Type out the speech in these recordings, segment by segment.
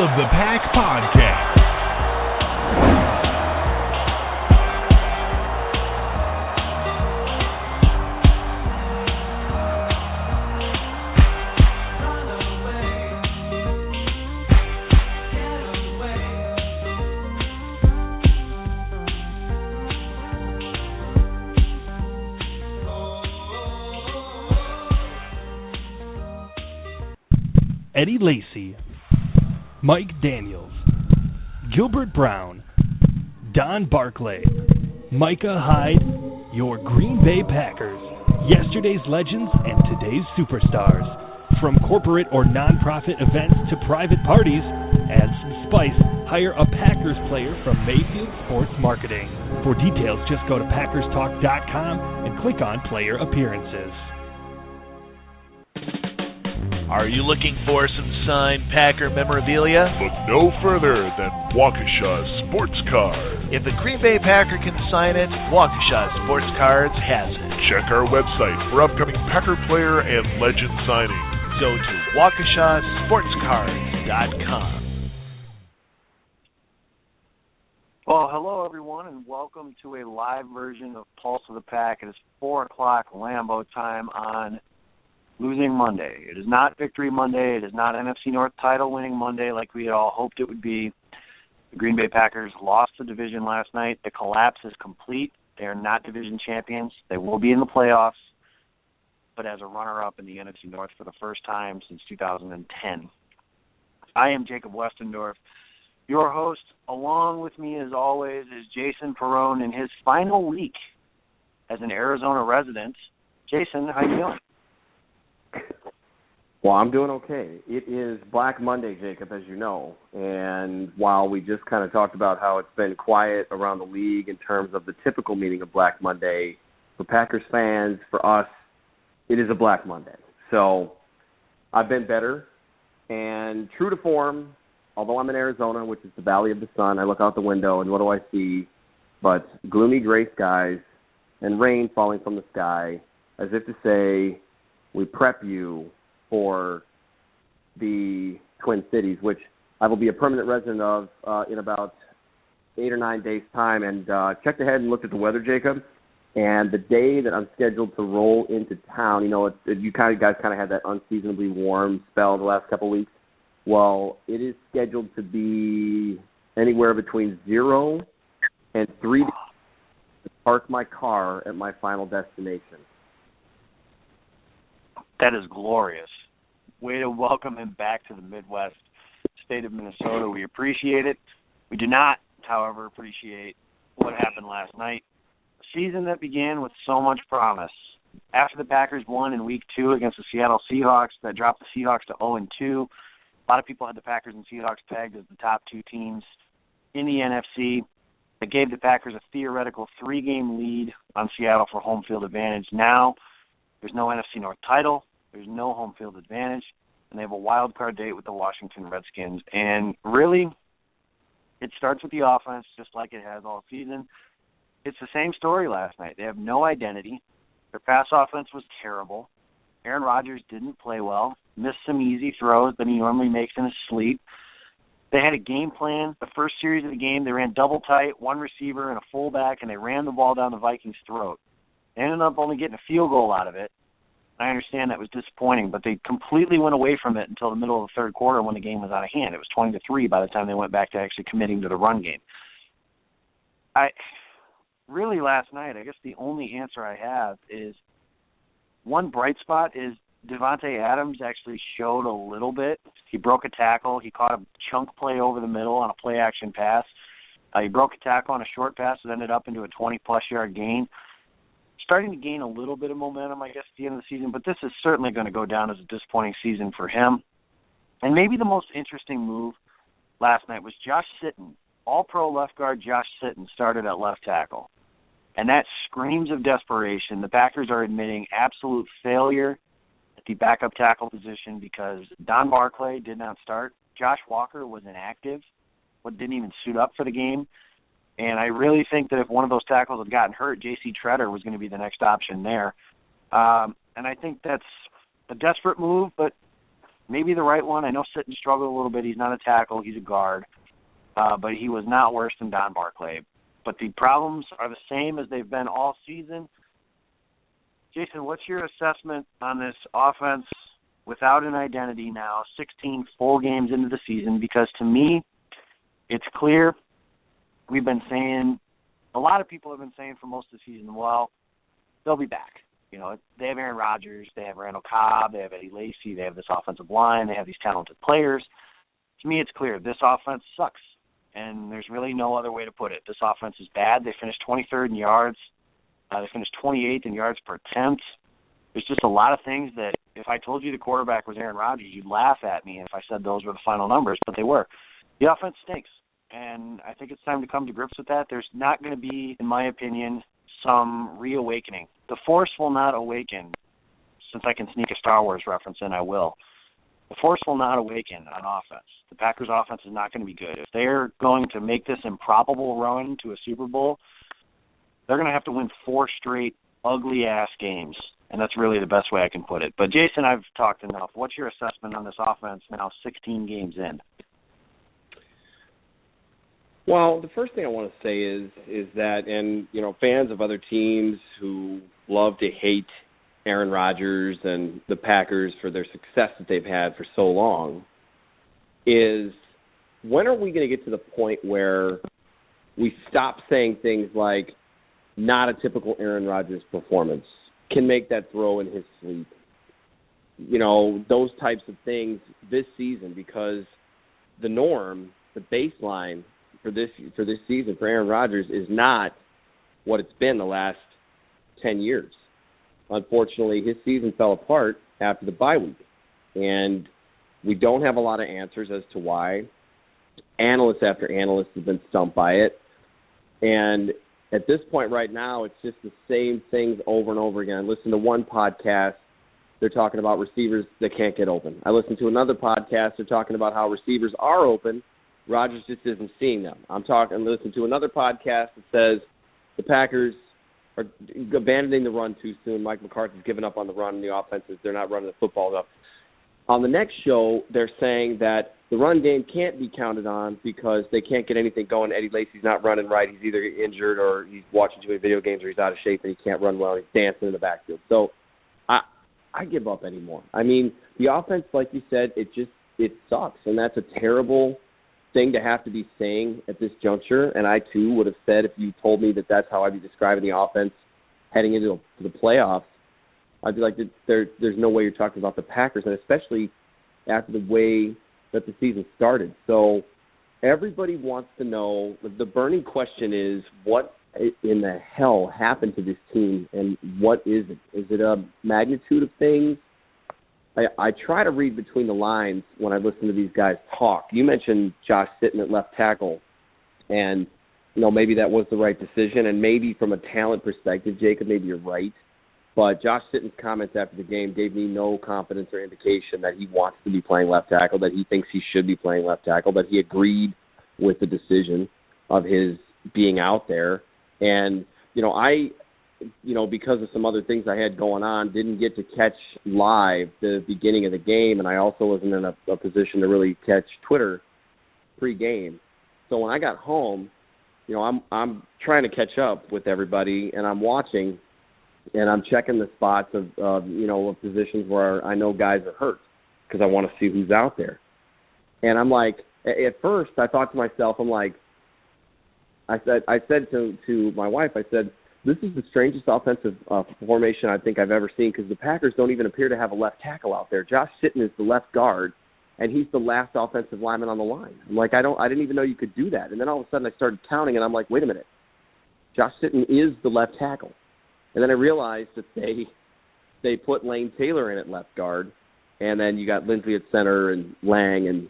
Of the Pack Podcast. Eddie Lacy, Mike Daniels, Gilbert Brown, Don Barclay, Micah Hyde, your Green Bay Packers, yesterday's legends and today's superstars. From corporate or non-profit events to private parties, add some spice, hire a Packers player from Mayfield Sports Marketing. For details, just go to PackersTalk.com and click on Player Appearances. Are you looking for some signed Packer memorabilia? Look no further than Waukesha Sports Cards. If the Green Bay Packer can sign it, Waukesha Sports Cards has it. Check our website for upcoming Packer player and legend signings. Go to WaukeshaSportsCards.com. Well, hello everyone, and welcome to a live version of Pulse of the Pack. It is 4 o'clock Lambeau time on Losing Monday. It is not Victory Monday. It is not NFC North title winning Monday like we had all hoped it would be. The Green Bay Packers lost the division last night. The collapse is complete. They are not division champions. They will be in the playoffs, but as a runner-up in the NFC North for the first time since 2010. I am Jacob Westendorf, your host. Along with me, as always, is Jason Perrone in his final week as an Arizona resident. Jason, how you doing? Well, I'm doing okay. It is Black Monday, Jacob, as you know. And while we just kind of talked about how it's been quiet around the league in terms of the typical meaning of Black Monday, for Packers fans, for us, it is a Black Monday. So I've been better. And true to form, although I'm in Arizona, which is the Valley of the Sun, I look out the window and what do I see but gloomy gray skies and rain falling from the sky, as if to say, we prep you for the Twin Cities, which I will be a permanent resident of in about 8 or 9 days' time. And checked ahead and looked at the weather, Jacob. And the day that I'm scheduled to roll into town, you know, you guys kind of had that unseasonably warm spell the last couple of weeks. Well, it is scheduled to be anywhere between 0 and 3 degrees to park my car at my final destination. That is glorious. Way to welcome him back to the Midwest state of Minnesota. We appreciate it. We do not, however, appreciate what happened last night. A season that began with so much promise. After the Packers won in Week 2 against the Seattle Seahawks, that dropped the Seahawks to 0-2. A lot of people had the Packers and Seahawks pegged as the top two teams in the NFC. That gave the Packers a theoretical 3-game lead on Seattle for home field advantage. Now, there's no NFC North title. There's no home field advantage, and they have a wild card date with the Washington Redskins. And really, it starts with the offense, just like it has all season. It's the same story last night. They have no identity. Their pass offense was terrible. Aaron Rodgers didn't play well, missed some easy throws that he normally makes in his sleep. They had a game plan. The first series of the game, they ran double tight, one receiver and a fullback, and they ran the ball down the Vikings' throat. They ended up only getting a field goal out of it. I understand that was disappointing, but they completely went away from it until the middle of the third quarter when the game was out of hand. It was 20-3 by the time they went back to actually committing to the run game. Really last night, I guess the only answer I have is one bright spot is Devontae Adams actually showed a little bit. He broke a tackle. He caught a chunk play over the middle on a play-action pass. He broke a tackle on a short pass that ended up into a 20-plus yard gain. Starting to gain a little bit of momentum, I guess, at the end of the season, but this is certainly going to go down as a disappointing season for him. And maybe the most interesting move last night was Josh Sitton. All-pro left guard Josh Sitton started at left tackle. And that screams of desperation. The Packers are admitting absolute failure at the backup tackle position because Don Barclay did not start. Josh Walker was inactive, but didn't even suit up for the game. And I really think that if one of those tackles had gotten hurt, J.C. Treader was going to be the next option there. And I think that's a desperate move, but maybe the right one. I know Sitton struggled a little bit. He's not a tackle. He's a guard. But he was not worse than Don Barclay. But the problems are the same as they've been all season. Jason, what's your assessment on this offense without an identity now, 16 full games into the season? Because to me, it's clear we've been saying, a lot of people have been saying for most of the season, well, they'll be back. You know, they have Aaron Rodgers, they have Randall Cobb, they have Eddie Lacy, they have this offensive line, they have these talented players. To me, it's clear this offense sucks. And there's really no other way to put it. This offense is bad. They finished 23rd in yards. They finished 28th in yards per attempt. There's just a lot of things that if I told you the quarterback was Aaron Rodgers, you'd laugh at me if I said those were the final numbers, but they were. The offense stinks, and I think it's time to come to grips with that. There's not going to be, in my opinion, some reawakening. The Force will not awaken. Since I can sneak a Star Wars reference in, I will. The Force will not awaken on offense. The Packers' offense is not going to be good. If they're going to make this improbable run to a Super Bowl, they're going to have to win 4 straight ugly-ass games, and that's really the best way I can put it. But, Jason, I've talked enough. What's your assessment on this offense now 16 games in? Well, the first thing I want to say is that, and, you know, fans of other teams who love to hate Aaron Rodgers and the Packers for their success that they've had for so long, is when are we going to get to the point where we stop saying things like not a typical Aaron Rodgers performance, can make that throw in his sleep, you know, those types of things this season, because the norm, the baseline for this season for Aaron Rodgers is not what it's been the last 10 years. Unfortunately, his season fell apart after the bye week, and we don't have a lot of answers as to why. Analysts after analysts have been stumped by it, and at this point right now, it's just the same things over and over again. I listen to one podcast, they're talking about receivers that can't get open. I listen to another podcast, they're talking about how receivers are open, Rodgers just isn't seeing them. Listen to another podcast that says the Packers are abandoning the run too soon. Mike McCarthy's given up on the run, and the offenses, they're not running the football enough. On the next show, they're saying that the run game can't be counted on because they can't get anything going. Eddie Lacy's not running right. He's either injured or he's watching too many video games or he's out of shape and he can't run well. He's dancing in the backfield. So I give up anymore. I mean, the offense, like you said, it sucks, and that's a terrible thing to have to be saying at this juncture. And I, too, would have said if you told me that that's how I'd be describing the offense heading into the playoffs, I'd be like, there's no way you're talking about the Packers, and especially after the way that the season started. So everybody wants to know, the burning question is, what in the hell happened to this team, and what is it? Is it a magnitude of things? I try to read between the lines when I listen to these guys talk. You mentioned Josh Sitton at left tackle, and maybe that was the right decision, and maybe from a talent perspective, Jacob, maybe you're right. But Josh Sitton's comments after the game gave me no confidence or indication that he wants to be playing left tackle, that he thinks he should be playing left tackle, that he agreed with the decision of his being out there. And, because of some other things I had going on, didn't get to catch live the beginning of the game, and I also wasn't in a position to really catch Twitter pre-game. So when I got home, I'm trying to catch up with everybody, and I'm watching, and I'm checking the spots of positions where I know guys are hurt because I want to see who's out there. And I'm like, at first I thought to myself, I said to my wife, I said, this is the strangest offensive formation I think I've ever seen, because the Packers don't even appear to have a left tackle out there. Josh Sitton is the left guard, and he's the last offensive lineman on the line. I'm like, I didn't even know you could do that. And then all of a sudden I started counting, and I'm like, wait a minute. Josh Sitton is the left tackle. And then I realized that they put Lane Taylor in at left guard, and then you got Lindsey at center and Lang, and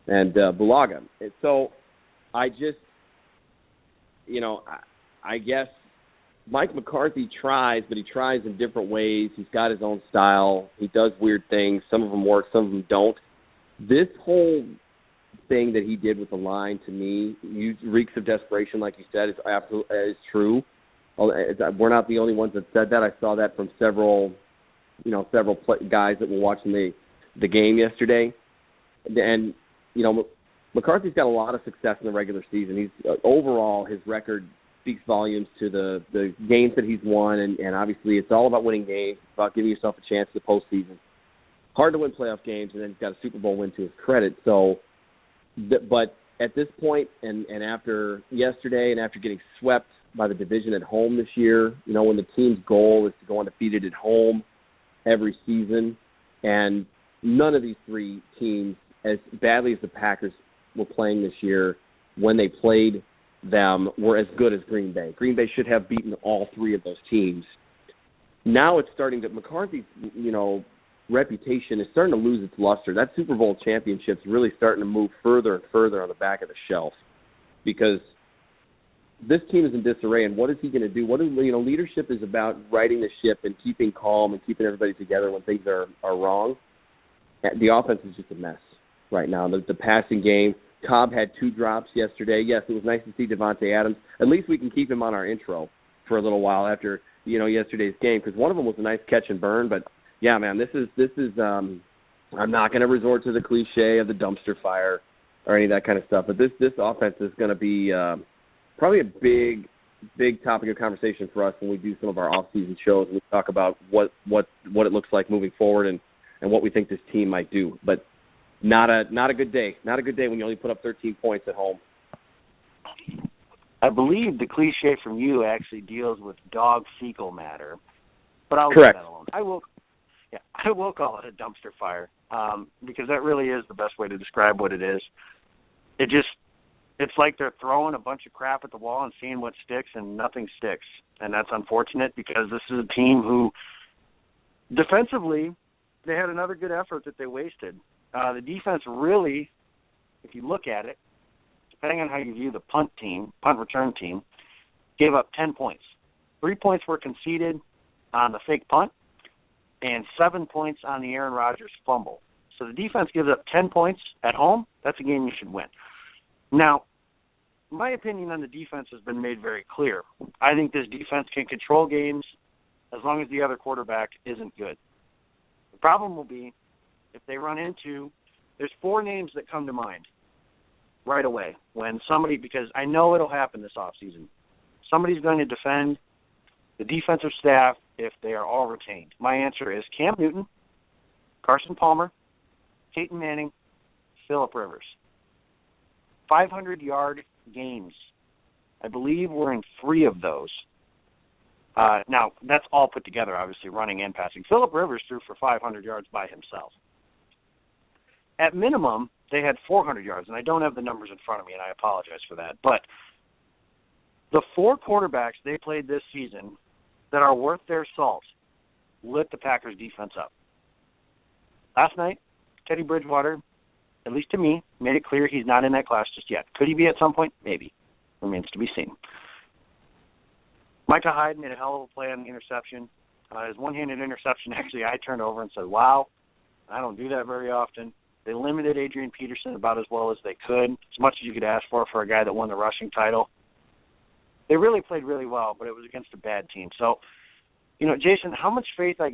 and Bulaga. And so I just, I guess Mike McCarthy tries, but he tries in different ways. He's got his own style. He does weird things. Some of them work, some of them don't. This whole thing that he did with the line, to me, reeks of desperation, like you said, is true. We're not the only ones that said that. I saw that from several guys that were watching the game yesterday. And, McCarthy's got a lot of success in the regular season. He's overall, his record speaks volumes to the games that he's won, and obviously it's all about winning games, it's about giving yourself a chance in the postseason. Hard to win playoff games, and then he's got a Super Bowl win to his credit. So, but at this point, and after yesterday, and after getting swept by the division at home this year, when the team's goal is to go undefeated at home every season, and none of these three teams, as badly as the Packers were playing this year, when they played them, were as good as Green Bay. Green Bay should have beaten all three of those teams. Now it's starting to, McCarthy's, reputation is starting to lose its luster. That Super Bowl championship's really starting to move further and further on the back of the shelf, because this team is in disarray, and what is he going to do? Leadership is about righting the ship and keeping calm and keeping everybody together when things are wrong. The offense is just a mess right now. The passing game, Cobb had 2 drops yesterday. Yes, it was nice to see Devontae Adams. At least we can keep him on our intro for a little while after, yesterday's game, because one of them was a nice catch and burn. But, yeah, man, this is I'm not going to resort to the cliche of the dumpster fire or any of that kind of stuff. But this offense is going to be probably a big topic of conversation for us when we do some of our off-season shows and we talk about what it looks like moving forward and what we think this team might do. But not a good day. Not a good day when you only put up 13 points at home. I believe the cliche from you actually deals with dog fecal matter, but I'll Correct. leave that alone. I will call it a dumpster fire because that really is the best way to describe what it is. It's like they're throwing a bunch of crap at the wall and seeing what sticks, and nothing sticks. And that's unfortunate because this is a team who, defensively, they had another good effort that they wasted. The defense really, if you look at it, depending on how you view the punt return team, gave up 10 points. 3 points were conceded on the fake punt and 7 points on the Aaron Rodgers fumble. So the defense gives up 10 points at home. That's a game you should win. Now, my opinion on the defense has been made very clear. I think this defense can control games as long as the other quarterback isn't good. The problem will be if they run into, there's 4 names that come to mind right away when somebody, because I know it'll happen this offseason, somebody's going to defend the defensive staff if they are all retained. My answer is Cam Newton, Carson Palmer, Peyton Manning, Phillip Rivers. 500-yard games. I believe we're in 3 of those. Now, that's all put together, obviously, running and passing. Phillip Rivers threw for 500 yards by himself. At minimum, they had 400 yards, and I don't have the numbers in front of me, and I apologize for that. But the 4 quarterbacks they played this season that are worth their salt lit the Packers' defense up. Last night, Teddy Bridgewater, at least to me, made it clear he's not in that class just yet. Could he be at some point? Maybe. Remains to be seen. Micah Hyde made a hell of a play on the interception. His one-handed interception, actually, I turned over and said, wow, I don't do that very often. They limited Adrian Peterson about as well as they could, as much as you could ask for a guy that won the rushing title. They really played really well, but it was against a bad team. So, Jason, how much faith, I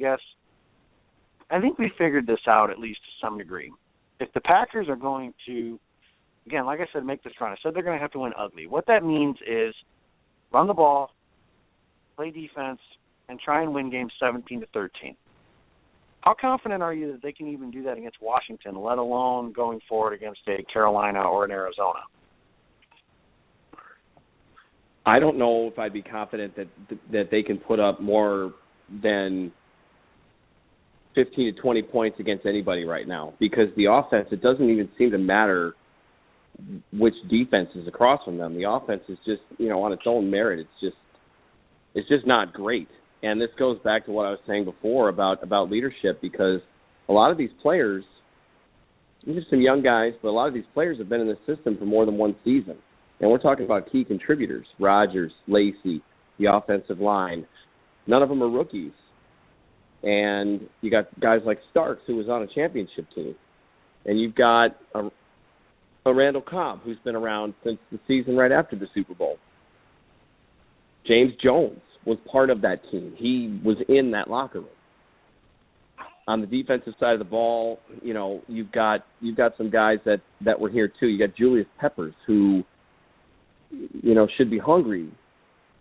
think we figured this out at least to some degree. If the Packers are going to, again, like I said, make this run, I said they're going to have to win ugly. What that means is run the ball, play defense, and try and win games 17-13. How confident are you that they can even do that against Washington, let alone going forward against a Carolina or an Arizona? I don't know if I'd be confident that they can put up more than 15 to 20 points against anybody right now, because the offense, it doesn't even seem to matter which defense is across from them. The offense is just, on its own merit, it's just not great. And this goes back to what I was saying before about leadership, because a lot of these players these are some young guys, but a lot of these players have been in the system for more than one season. And we're talking about key contributors, Rodgers, Lacey, the offensive line. None of them are rookies. And you got guys like Starks, who was on a championship team. And you've got a Randall Cobb, who's been around since the season right after the Super Bowl. James Jones was part of that team. He was in that locker room. On the defensive side of the ball, you know, you've got some guys that were here too. You got Julius Peppers, who, you know, should be hungry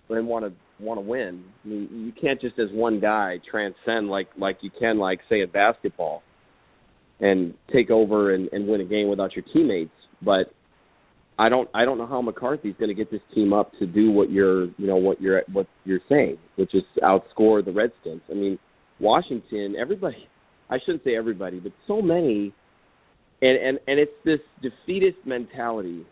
and want to win. I mean, you can't just as one guy transcend like you can, like, say, in basketball and take over and win a game without your teammates. But I don't know how McCarthy's going to get this team up to do what you're saying, which is outscore the Redskins. I mean, Washington, everybody, I shouldn't say everybody, but so many, and it's this defeatist mentality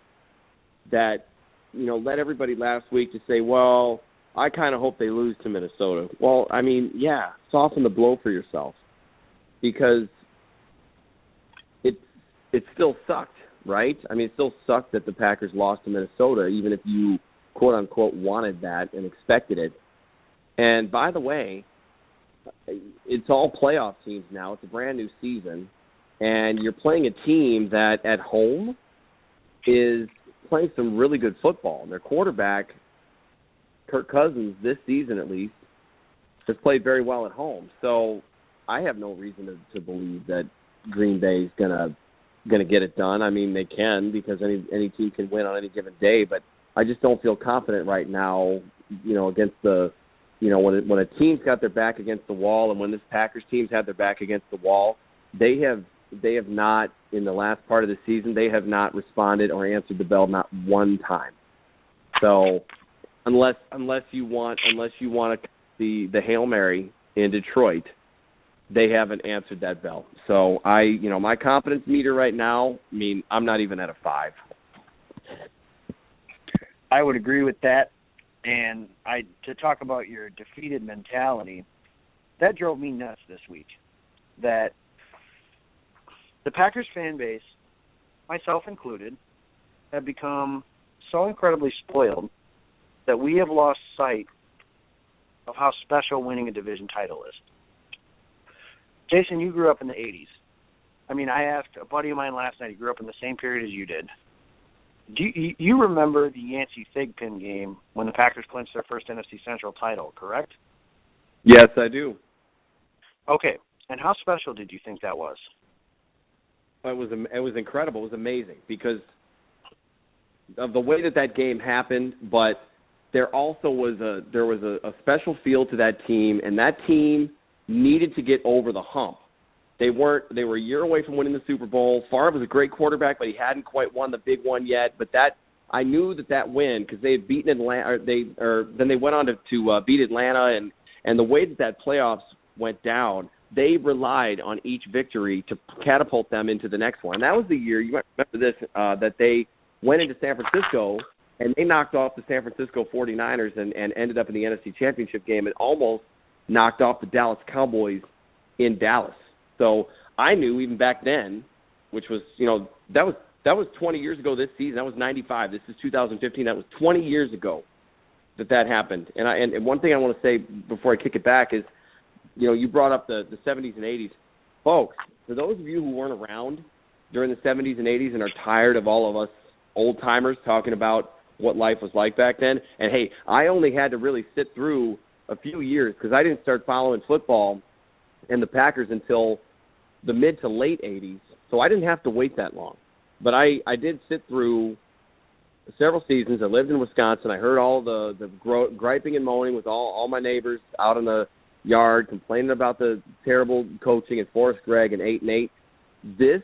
that, you know, led everybody last week to say, well, I kind of hope they lose to Minnesota. Well, I mean, yeah, soften the blow for yourself, because it still sucked, right? I mean, it still sucked that the Packers lost to Minnesota, even if you, quote-unquote, wanted that and expected it. And by the way, it's all playoff teams now. It's a brand new season, and you're playing a team that at home is playing some really good football. And their quarterback, Kirk Cousins, this season at least, has played very well at home. So I have no reason to believe that Green Bay is gonna get it done. I mean, they can, because any team can win on any given day, but I just don't feel confident right now, you know, against the, you know, when a team's got their back against the wall, and when this Packers team's had their back against the wall, they have not, in the last part of the season, they have not responded or answered the bell not one time. So unless you want the Hail Mary in Detroit, they haven't answered that bell. So my confidence meter right now, I mean, I'm not even at a 5. I would agree with that. And to talk about your defeated mentality, that drove me nuts this week. That the Packers fan base, myself included, have become so incredibly spoiled that we have lost sight of how special winning a division title is. Jason, you grew up in the 80s. I mean, I asked a buddy of mine last night, he grew up in the same period as you did. Do you remember the Yancey Thigpen game when the Packers clinched their first NFC Central title, correct? Yes, I do. Okay, and how special did you think that was? It was incredible. It was amazing because of the way that game happened, but there also was a special feel to that team, and that team needed to get over the hump. They were a year away from winning the Super Bowl. Favre was a great quarterback, but he hadn't quite won the big one yet. But I knew that win, because they had beaten Atlanta, then they went on to beat Atlanta, and the way that playoffs went down, they relied on each victory to catapult them into the next one. And that was the year, you might remember this, that they went into San Francisco and they knocked off the San Francisco 49ers and ended up in the NFC Championship game and almost knocked off the Dallas Cowboys in Dallas. So I knew even back then, which was, you know, that was 20 years ago this season. That was 95. This is 2015. That was 20 years ago that happened. And one thing I want to say before I kick it back is, you know, you brought up the 70s and 80s. Folks, for those of you who weren't around during the 70s and 80s and are tired of all of us old-timers talking about what life was like back then, and, hey, I only had to really sit through a few years because I didn't start following football and the Packers until the mid to late 80s, so I didn't have to wait that long. But I did sit through several seasons. I lived in Wisconsin. I heard all the griping and moaning with all my neighbors out in the yard complaining about the terrible coaching and Forrest Gregg and 8-8. This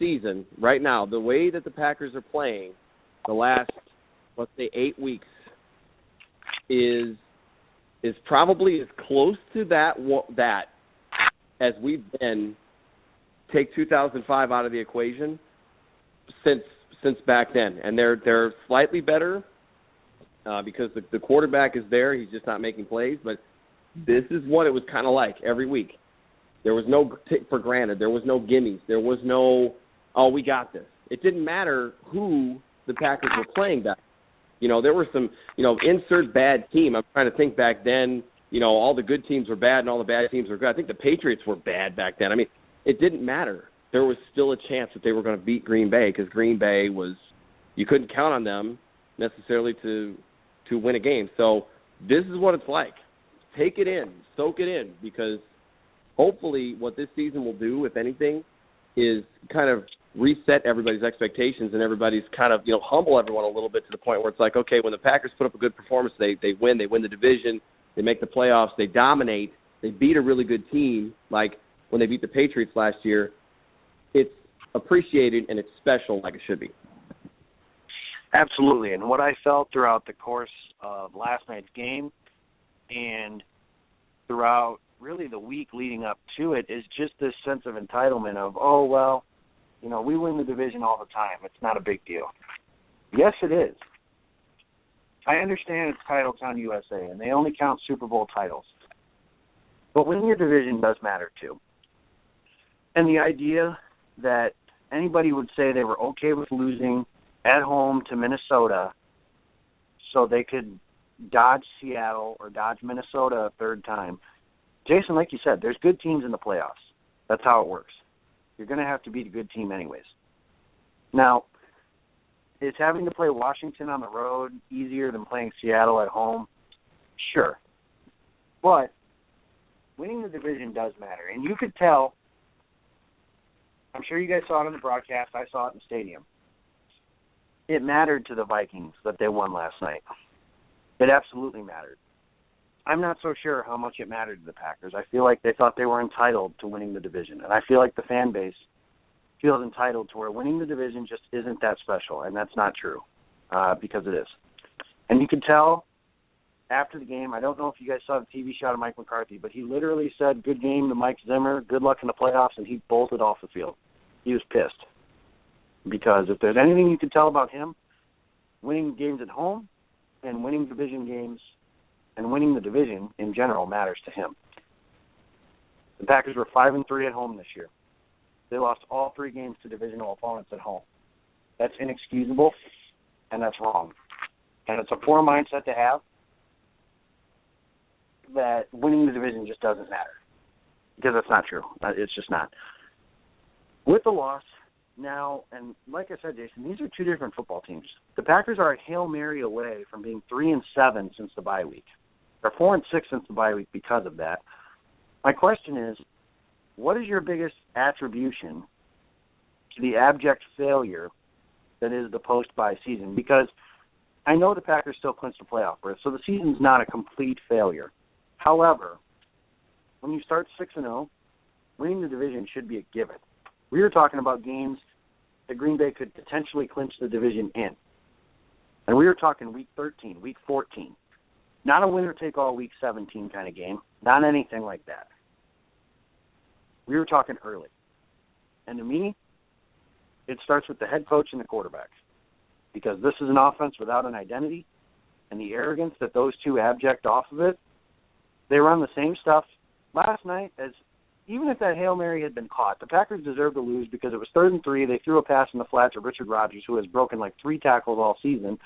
season, right now, the way that the Packers are playing the last, let's say, 8 weeks is probably as close to that as we've been. Take 2005 out of the equation since back then, and they're slightly better because the quarterback is there. He's just not making plays. But this is what it was kind of like every week. There was no take for granted. There was no gimmies. There was no oh, we got this. It didn't matter who the Packers were playing back. There were some, insert bad team. I'm trying to think back then, all the good teams were bad and all the bad teams were good. I think the Patriots were bad back then. I mean, it didn't matter. There was still a chance that they were going to beat Green Bay because Green Bay you couldn't count on them necessarily to win a game. So this is what it's like. Take it in, soak it in, because hopefully what this season will do, if anything, is kind of reset everybody's expectations and everybody's kind of, humble everyone a little bit to the point where it's like, okay, when the Packers put up a good performance, they win the division, they make the playoffs, they dominate, they beat a really good team, like when they beat the Patriots last year, it's appreciated and it's special like it should be. Absolutely. And what I felt throughout the course of last night's game and throughout really the week leading up to it is just this sense of entitlement of, oh, well, we win the division all the time. It's not a big deal. Yes, it is. I understand it's Title Town USA, and they only count Super Bowl titles. But winning your division does matter, too. And the idea that anybody would say they were okay with losing at home to Minnesota so they could dodge Seattle or dodge Minnesota a third time. Jason, like you said, there's good teams in the playoffs. That's how it works. You're going to have to beat a good team anyways. Now, is having to play Washington on the road easier than playing Seattle at home? Sure. But winning the division does matter. And you could tell, I'm sure you guys saw it on the broadcast, I saw it in the stadium. It mattered to the Vikings that they won last night. It absolutely mattered. I'm not so sure how much it mattered to the Packers. I feel like they thought they were entitled to winning the division. And I feel like the fan base feels entitled to where winning the division just isn't that special. And that's not true, because it is. And you could tell after the game, I don't know if you guys saw the TV shot of Mike McCarthy, but he literally said, good game to Mike Zimmer, good luck in the playoffs, and he bolted off the field. He was pissed. Because if there's anything you can tell about him, winning games at home and winning division games and winning the division in general matters to him. The Packers were 5-3 at home this year. They lost all 3 games to divisional opponents at home. That's inexcusable, and that's wrong. And it's a poor mindset to have that winning the division just doesn't matter. Because that's not true. It's just not. With the loss, now, and like I said, Jason, these are 2 different football teams. The Packers are a Hail Mary away from being 3-7 since the bye week. They're 4-6 since the bye week because of that. My question is, what is your biggest attribution to the abject failure that is the post-bye season? Because I know the Packers still clinched the playoff berth, so the season's not a complete failure. However, when you start 6-0, winning the division should be a given. We were talking about games that Green Bay could potentially clinch the division in. And we were talking week 13, week 14. Not a winner-take-all week 17 kind of game. Not anything like that. We were talking early. And to me, it starts with the head coach and the quarterback. Because this is an offense without an identity, and the arrogance that those two abject off of it, they run the same stuff last night as even if that Hail Mary had been caught. The Packers deserved to lose because it was 3rd and 3. They threw a pass in the flat to Richard Rodgers, who has broken like 3 tackles all season.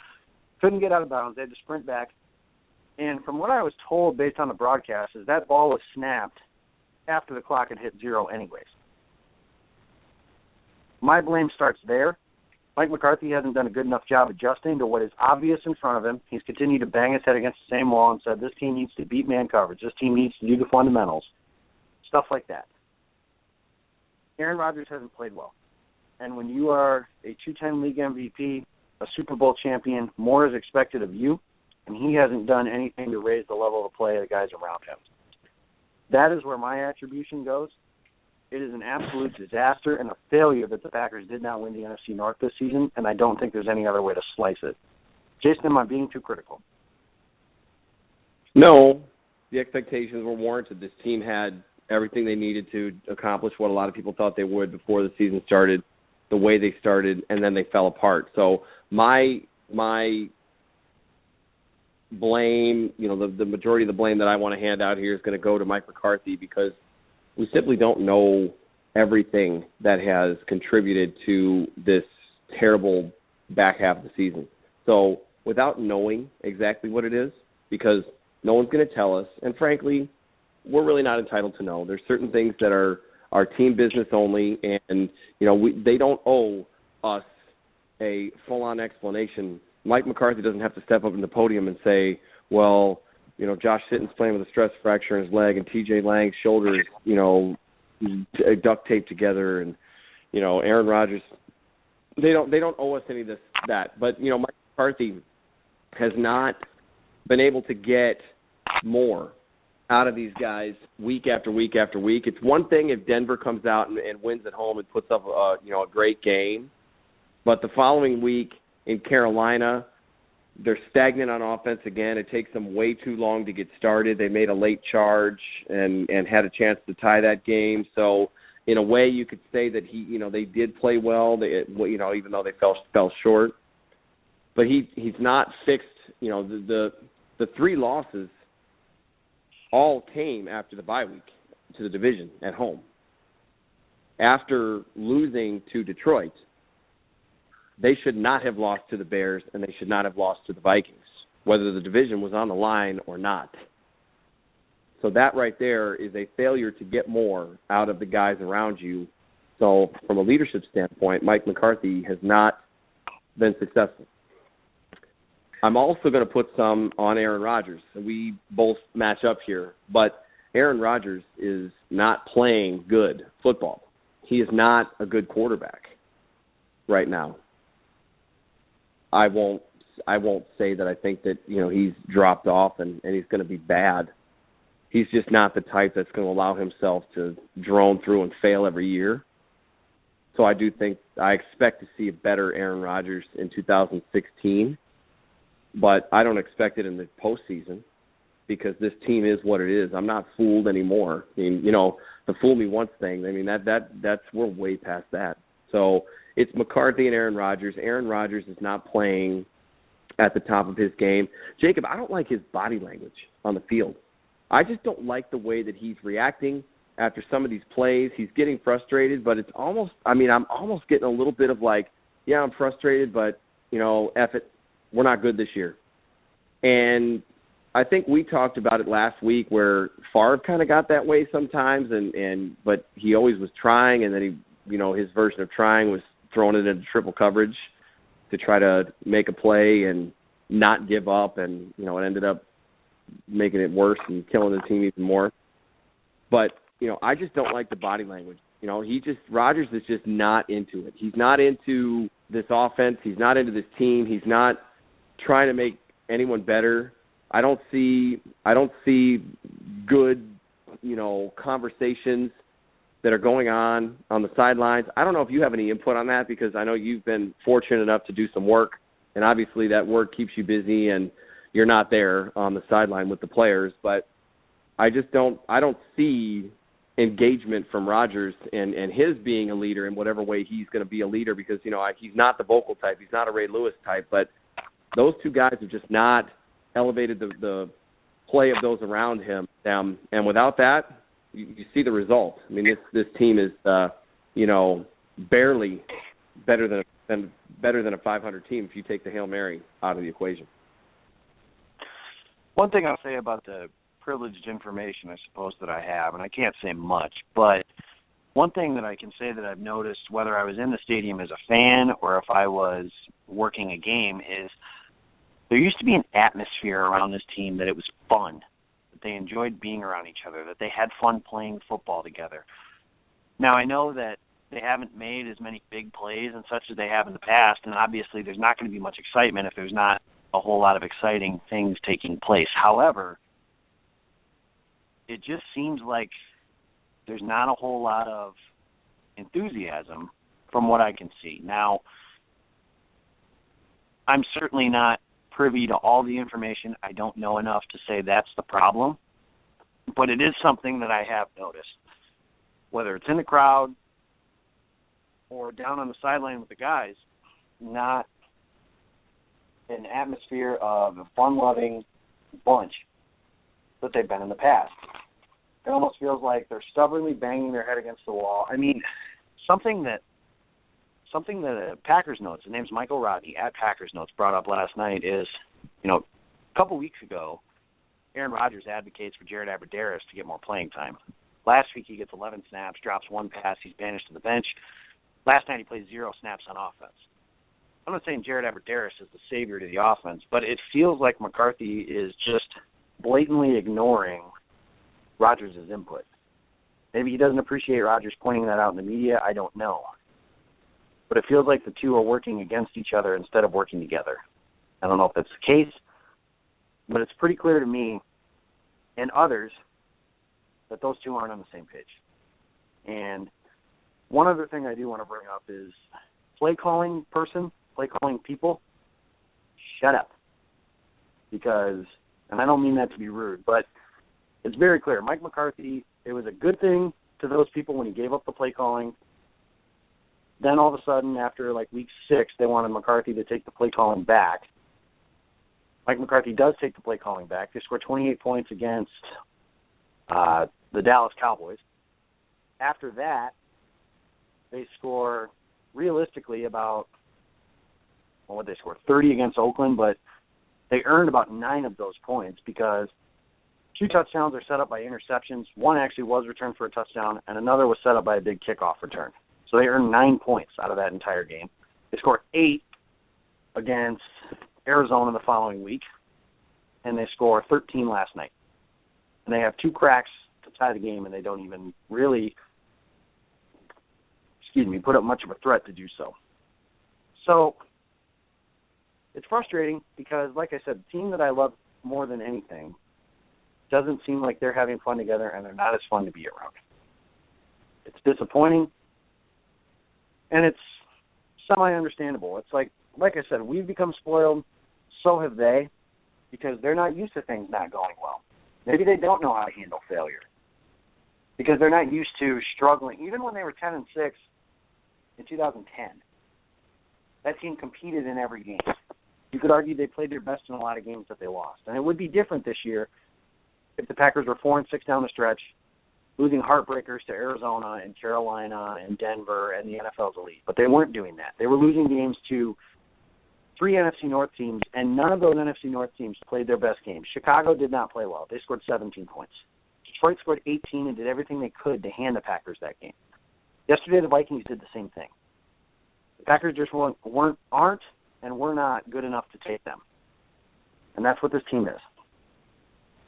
Couldn't get out of bounds. They had to sprint back. And from what I was told based on the broadcast is that ball was snapped after the clock had hit 0 anyways. My blame starts there. Mike McCarthy hasn't done a good enough job adjusting to what is obvious in front of him. He's continued to bang his head against the same wall and said this team needs to beat man coverage. This team needs to do the fundamentals. Stuff like that. Aaron Rodgers hasn't played well. And when you are a 2-time league MVP, a Super Bowl champion, more is expected of you, and he hasn't done anything to raise the level of play of the guys around him. That is where my attribution goes. It is an absolute disaster and a failure that the Packers did not win the NFC North this season, and I don't think there's any other way to slice it. Jason, am I being too critical? No, the expectations were warranted. This team had everything they needed to accomplish what a lot of people thought they would before the season started, the way they started, and then they fell apart. So my blame, the majority of the blame that I want to hand out here is going to go to Mike McCarthy because we simply don't know everything that has contributed to this terrible back half of the season. So without knowing exactly what it is, because no one's going to tell us, and frankly, we're really not entitled to know. There's certain things that are team business only, and they don't owe us a full-on explanation. Mike McCarthy doesn't have to step up in the podium and say, well, Josh Sitton's playing with a stress fracture in his leg, and TJ Lang's shoulder is, duct taped together, and Aaron Rodgers. They don't owe us any of that. But Mike McCarthy has not been able to get more out of these guys week after week after week. It's one thing if Denver comes out and wins at home and puts up a great game, but the following week in Carolina, they're stagnant on offense again. It takes them way too long to get started. They made a late charge and had a chance to tie that game. So in a way, you could say that they did play well. Even though they fell short, but he's not fixed. The 3 losses all came after the bye week to the division at home. After losing to Detroit, they should not have lost to the Bears, and they should not have lost to the Vikings, whether the division was on the line or not. So that right there is a failure to get more out of the guys around you. So from a leadership standpoint, Mike McCarthy has not been successful. I'm also going to put some on Aaron Rodgers. We both match up here, but Aaron Rodgers is not playing good football. He is not a good quarterback right now. I won't say that I think that he's dropped off and he's going to be bad. He's just not the type that's going to allow himself to drone through and fail every year. So I expect to see a better Aaron Rodgers in 2016. But I don't expect it in the postseason because this team is what it is. I'm not fooled anymore. I mean, the fool me once thing. I mean, that's we're way past that. So it's McCarthy and Aaron Rodgers. Aaron Rodgers is not playing at the top of his game. Jacob, I don't like his body language on the field. I just don't like the way that he's reacting after some of these plays. He's getting frustrated, but it's almost. I mean, I'm almost getting a little bit of like, yeah, I'm frustrated, but F it. We're not good this year. And I think we talked about it last week where Favre kind of got that way sometimes, but he always was trying, and then his version of trying was throwing it into triple coverage to try to make a play and not give up, and it ended up making it worse and killing the team even more. But I just don't like the body language. Rodgers is just not into it. He's not into this offense. He's not into this team. He's not trying to make anyone better. I don't see good, conversations that are going on the sidelines. I don't know if you have any input on that because I know you've been fortunate enough to do some work, and obviously that work keeps you busy and you're not there on the sideline with the players. But I don't see engagement from Rodgers and his being a leader in whatever way he's going to be a leader because, he's not the vocal type. He's not a Ray Lewis type, but those two guys have just not elevated the play of those around him. And without that, you see the result. I mean, this team is, barely better than a 500 team if you take the Hail Mary out of the equation. One thing I'll say about the privileged information, I suppose, that I have, and I can't say much, but one thing that I can say that I've noticed, whether I was in the stadium as a fan or if I was working a game, is there used to be an atmosphere around this team that it was fun, that they enjoyed being around each other, that they had fun playing football together. Now, I know that they haven't made as many big plays and such as they have in the past, and obviously there's not going to be much excitement if there's not a whole lot of exciting things taking place. However, it just seems like there's not a whole lot of enthusiasm from what I can see. Now, I'm certainly not privy to all the information. I don't know enough to say that's the problem, but it is something that I have noticed, whether it's in the crowd or down on the sideline with the guys, not an atmosphere of a fun-loving bunch that they've been in the past. it almost feels like they're stubbornly banging their head against the wall. I mean, something that Packers Notes, his name's Michael Rodney, at Packers Notes, brought up last night is, a couple weeks ago, Aaron Rodgers advocates for Jared Abbrederis to get more playing time. Last week he gets 11 snaps, drops one pass, he's banished to the bench. Last night he plays 0 snaps on offense. I'm not saying Jared Abbrederis is the savior to the offense, but it feels like McCarthy is just blatantly ignoring Rodgers' input. Maybe he doesn't appreciate Rodgers pointing that out in the media, I don't know. But it feels like the two are working against each other instead of working together. I don't know if that's the case, but it's pretty clear to me and others that those two aren't on the same page. And one other thing I do want to bring up is play calling people, shut up. Because, and I don't mean that to be rude, but it's very clear. Mike McCarthy, it was a good thing to those people when he gave up the play calling. Then all of a sudden, after week 6, they wanted McCarthy to take the play calling back. Mike McCarthy does take the play calling back. They scored 28 points against the Dallas Cowboys. After that, they score realistically about, what did they score? 30 against Oakland, but they earned about 9 of those points because 2 touchdowns are set up by interceptions. One actually was returned for a touchdown, and another was set up by a big kickoff return. So they earned 9 points out of that entire game. They scored 8 against Arizona the following week, and they score 13 last night. And they have 2 cracks to tie the game, and they don't even really, put up much of a threat to do so. So it's frustrating because, like I said, the team that I love more than anything doesn't seem like they're having fun together, and they're not as fun to be around. It's disappointing. And it's semi-understandable. It's like I said, we've become spoiled, so have they, because they're not used to things not going well. Maybe they don't know how to handle failure because they're not used to struggling. Even when they were 10-6 in 2010, that team competed in every game. You could argue they played their best in a lot of games that they lost. And it would be different this year if the Packers were 4-6 down the stretch, losing heartbreakers to Arizona and Carolina and Denver and the NFL's elite. But they weren't doing that. They were losing games to 3 NFC North teams, and none of those NFC North teams played their best games. Chicago did not play well. They scored 17 points. Detroit scored 18 and did everything they could to hand the Packers that game. Yesterday, the Vikings did the same thing. The Packers just aren't and were not good enough to take them. And that's what this team is.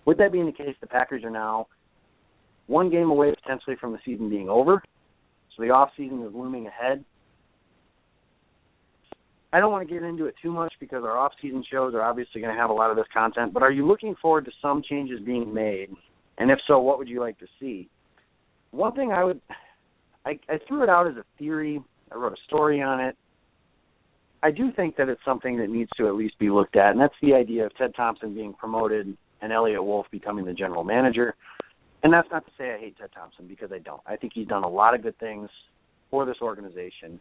With that being the case, the Packers are now 1 game away potentially from the season being over. So the off-season is looming ahead. I don't want to get into it too much because our off-season shows are obviously going to have a lot of this content, but are you looking forward to some changes being made? And if so, what would you like to see? One thing I threw it out as a theory. I wrote a story on it. I do think that it's something that needs to at least be looked at, and that's the idea of Ted Thompson being promoted and Elliott Wolf becoming the general manager. And that's not to say I hate Ted Thompson, because I don't. I think he's done a lot of good things for this organization.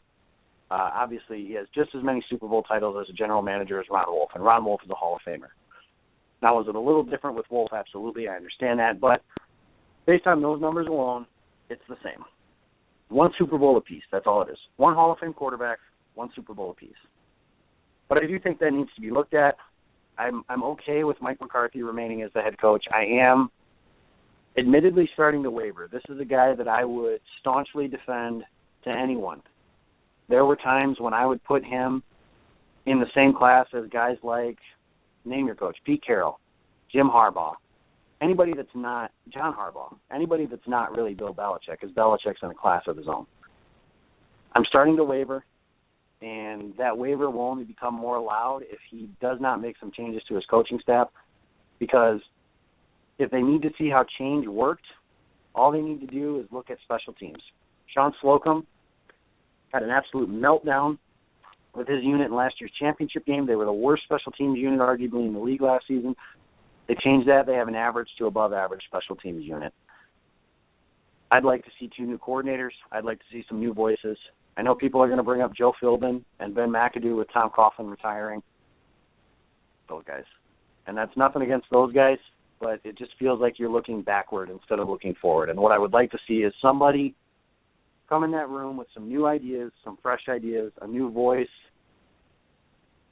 Obviously, he has just as many Super Bowl titles as a general manager as Ron Wolf, and Ron Wolf is a Hall of Famer. Now, is it a little different with Wolf? Absolutely, I understand that. But based on those numbers alone, it's the same. 1 Super Bowl apiece, that's all it is. 1 Hall of Fame quarterback, 1 Super Bowl apiece. But I do think that needs to be looked at. I'm okay with Mike McCarthy remaining as the head coach. I am admittedly starting to waver. This is a guy that I would staunchly defend to anyone. There were times when I would put him in the same class as guys like, name your coach, Pete Carroll, Jim Harbaugh, anybody that's not, John Harbaugh, anybody that's not really Bill Belichick, because Belichick's in a class of his own. I'm starting to waver, and that waiver will only become more loud if he does not make some changes to his coaching staff, because if they need to see how change worked, all they need to do is look at special teams. Sean Slocum had an absolute meltdown with his unit in last year's championship game. They were the worst special teams unit arguably in the league last season. They changed that. They have an average to above average special teams unit. I'd like to see 2 new coordinators. I'd like to see some new voices. I know people are going to bring up Joe Philbin and Ben McAdoo with Tom Coughlin retiring. Those guys. And that's nothing against those guys. but it just feels like you're looking backward instead of looking forward. And what I would like to see is somebody come in that room with some new ideas, some fresh ideas, a new voice,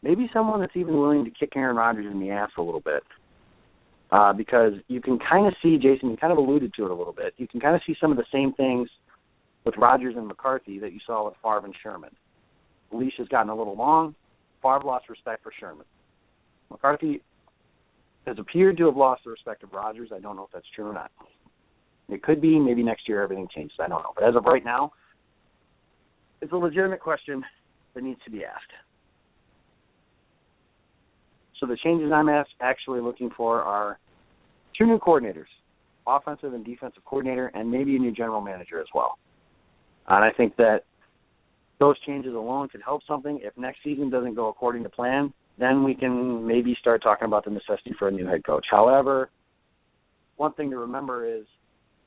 maybe someone that's even willing to kick Aaron Rodgers in the ass a little bit. Because you can kind of see, Jason, you kind of alluded to it a little bit, you can kind of see some of the same things with Rodgers and McCarthy that you saw with Favre and Sherman. The leash has gotten a little long. Favre lost respect for Sherman. McCarthy has appeared to have lost the respect of Rodgers. I don't know if that's true or not. It could be. Maybe next year everything changes. I don't know. But as of right now, it's a legitimate question that needs to be asked. So the changes I'm actually looking for are 2 new coordinators, offensive and defensive coordinator, and maybe a new general manager as well. And I think that those changes alone could help something. If next season doesn't go according to plan, then we can maybe start talking about the necessity for a new head coach. However, one thing to remember is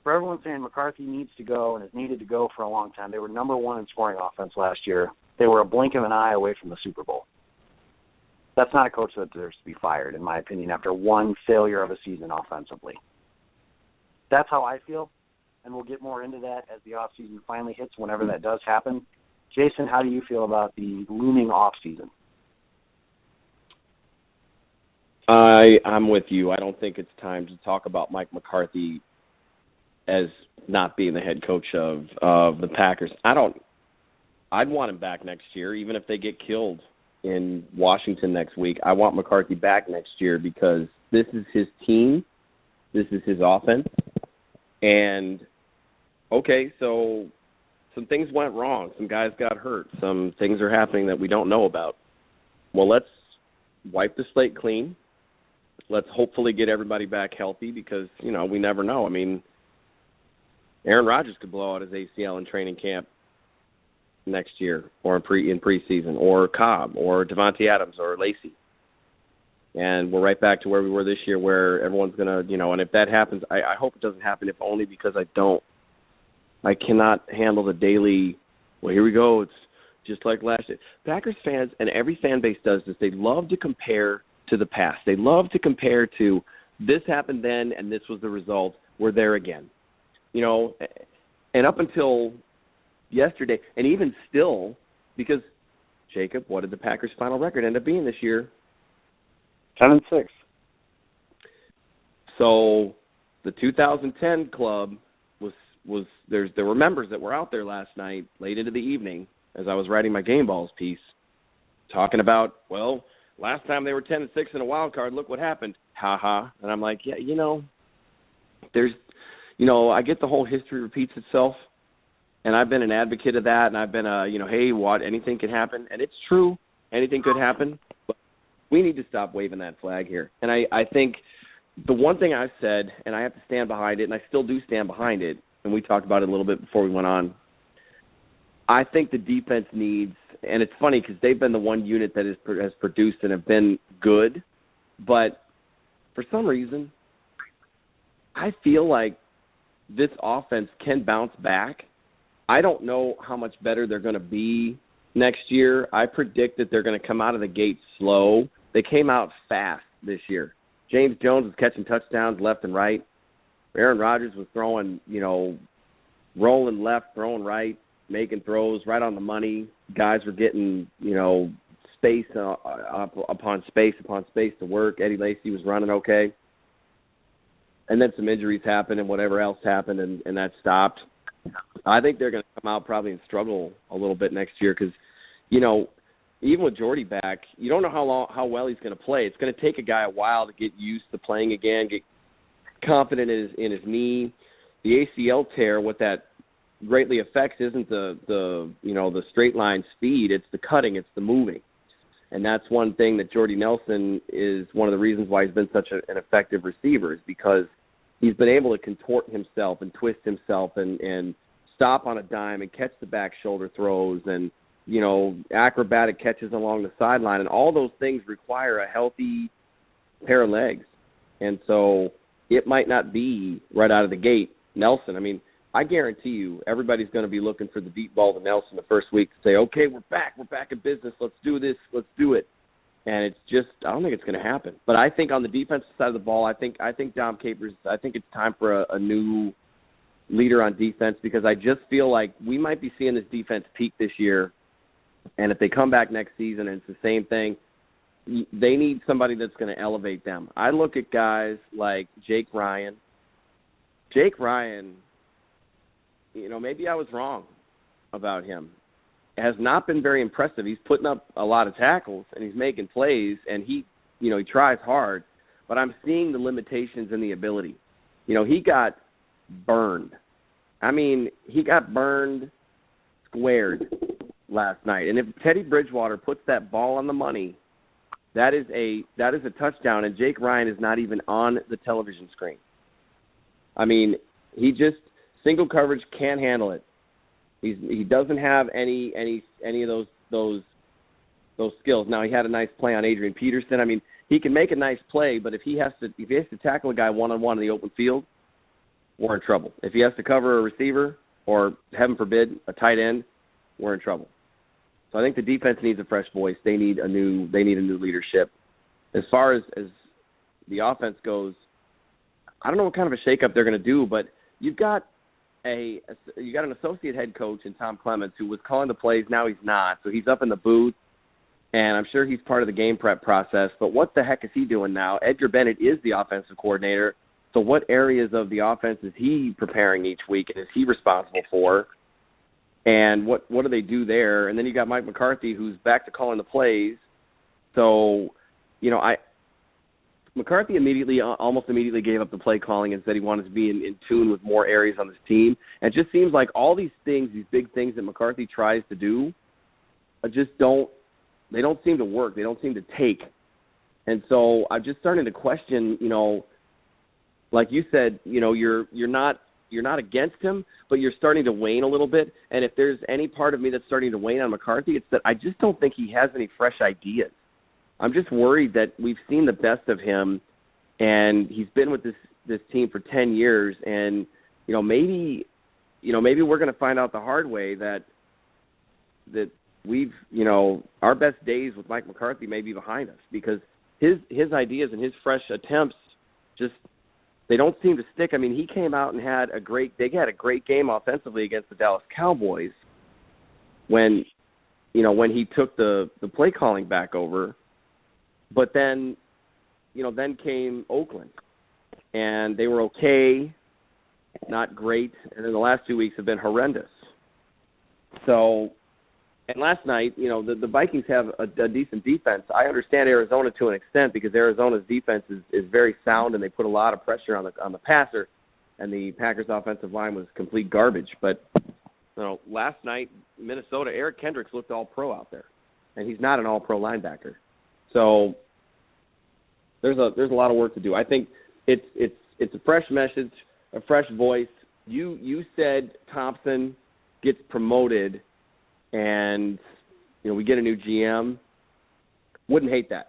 for everyone saying McCarthy needs to go and has needed to go for a long time, they were number 1 in scoring offense last year. They were a blink of an eye away from the Super Bowl. That's not a coach that deserves to be fired, in my opinion, after one failure of a season offensively. That's how I feel, and we'll get more into that as the offseason finally hits, whenever that does happen. Jason, how do you feel about the looming offseason? I'm with you. I don't think it's time to talk about Mike McCarthy as not being the head coach of the Packers. I'd want him back next year, even if they get killed in Washington next week. I want McCarthy back next year because this is his team. This is his offense. And, okay, so some things went wrong. Some guys got hurt. Some things are happening that we don't know about. Well, let's wipe the slate clean. Let's hopefully get everybody back healthy because, we never know. I mean, Aaron Rodgers could blow out his ACL in training camp next year or in preseason, or Cobb or Devontae Adams or Lacey. And we're right back to where we were this year where everyone's going to, and if that happens, I hope it doesn't happen, if only because I cannot handle the daily, well, here we go, it's just like last year. Packers fans, and every fan base does this, they love to compare to the past. They love to compare to this happened then and this was the result. We're there again. And up until yesterday, and even still, because, Jacob, what did the Packers' final record end up being this year? 10-6. So the 2010 club was there were members that were out there last night, late into the evening, as I was writing my Game Balls piece, talking about, well, last time they were 10-6 in a wild card, look what happened. Ha ha. And I'm like, yeah, there's, I get the whole history repeats itself. And I've been an advocate of that, and I've been hey, anything can happen. And it's true, anything could happen. But we need to stop waving that flag here. And I think the one thing I've said, and I have to stand behind it, and I still do stand behind it, and we talked about it a little bit before we went on, I think the defense needs, and it's funny because they've been the one unit that has produced and have been good, but for some reason, I feel like this offense can bounce back. I don't know how much better they're going to be next year. I predict that they're going to come out of the gate slow. They came out fast this year. James Jones was catching touchdowns left and right. Aaron Rodgers was throwing, rolling left, throwing right, making throws right on the money. Guys were getting, space upon space to work. Eddie Lacy was running okay. And then some injuries happened and whatever else happened, and that stopped. I think they're going to come out probably and struggle a little bit next year because, even with Jordy back, you don't know how well he's going to play. It's going to take a guy a while to get used to playing again, get confident in his knee. The ACL tear, what that greatly affects isn't the straight line speed. It's the cutting. It's the moving. And that's one thing that Jordy Nelson is one of the reasons why he's been such an effective receiver, is because he's been able to contort himself and twist himself and stop on a dime and catch the back shoulder throws and, acrobatic catches along the sideline. And all those things require a healthy pair of legs. And so it might not be right out of the gate Nelson. I mean, I guarantee you everybody's going to be looking for the deep ball to Nelson the first week to say, okay, we're back in business. Let's do this. Let's do it. And it's just, I don't think it's going to happen. But I think on the defensive side of the ball, I think Dom Capers, I think it's time for a new leader on defense, because I just feel like we might be seeing this defense peak this year. And if they come back next season and it's the same thing, they need somebody that's going to elevate them. I look at guys like Jake Ryan. Jake Ryan, maybe I was wrong about him. Has not been very impressive. He's putting up a lot of tackles and he's making plays, and he tries hard, but I'm seeing the limitations in the ability. He got burned. I mean, he got burned squared last night. And if Teddy Bridgewater puts that ball on the money, that is a touchdown, and Jake Ryan is not even on the television screen. I mean, he just single coverage can't handle it. He doesn't have any of those skills. Now, he had a nice play on Adrian Peterson. I mean, he can make a nice play, but if he has to tackle a guy one-on-one in the open field, we're in trouble. If he has to cover a receiver or, heaven forbid, a tight end, we're in trouble. So I think the defense needs a fresh voice. They need a new leadership. As far as the offense goes, I don't know what kind of a shakeup they're going to do, but you've got an associate head coach in Tom Clements who was calling the plays. Now he's not, so he's up in the booth, and I'm sure he's part of the game prep process. But what the heck is he doing now? Edgar Bennett is the offensive coordinator, so what areas of the offense is he preparing each week, and is he responsible for? And what do they do there? And then you got Mike McCarthy, who's back to calling the plays. So, McCarthy almost immediately gave up the play calling and said he wanted to be in tune with more areas on this team. And it just seems like all these things, these big things that McCarthy tries to do, they don't seem to work. They don't seem to take. And so I'm just starting to question, like you said, you're not against him, but you're starting to wane a little bit. And if there's any part of me that's starting to wane on McCarthy, it's that I just don't think he has any fresh ideas. I'm just worried that we've seen the best of him, and he's been with this team for 10 years, and maybe we're going to find out the hard way that we've our best days with Mike McCarthy may be behind us, because his ideas and his fresh attempts just they don't seem to stick. I mean, he came out and had a great game offensively against the Dallas Cowboys when he took the play calling back over. But then came Oakland, and they were okay, not great, and then the last 2 weeks have been horrendous. So, and last night, the Vikings have a decent defense. I understand Arizona to an extent, because Arizona's defense is very sound, and they put a lot of pressure on the passer, and the Packers' offensive line was complete garbage. But last night, Minnesota, Eric Kendricks looked all-pro out there, and he's not an all-pro linebacker. So there's a lot of work to do. I think it's a fresh message, a fresh voice. You said Thompson gets promoted and we get a new GM. Wouldn't hate that